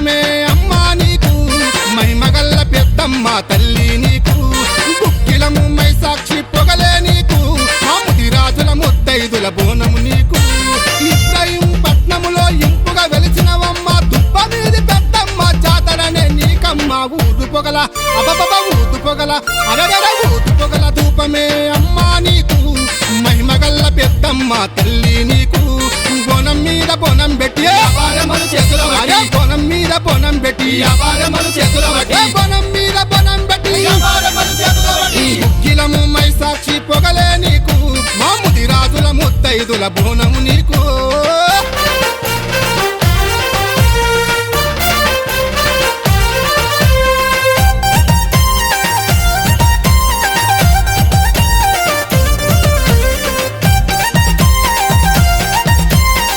ధూపమే అమ్మా నీకు మహిమగల్ల పెద్దమ్మ తల్లి నీకు గుక్కిలము మై సాక్షి పొగలే నీకు ఆముది రాజుల ముత్తైదుల బోనము నీకు ఇబ్రహీం పట్నములో ఇంపుగా వెలిచినవమ్మ దుప్ప మీది పెద్దమ్మ జాతరనే నీకమ్మ ఊదు పొగల అబబబ ఊదు పొగల అరగర ఊదు పొగల ధూపమే అమ్మా నీకు మహిమగల్ల పెద్దమ్మ తల్లి నీకు బోనం మీద బోనం పెట్టి అరే బోనం మీద బోనం పెట్టి బోనం మీద బోనం పెట్టి గుగ్గిలము మై సాక్షి పొగలే నీకు మాముది రాజుల ముత్తైదుల బోనము నీకు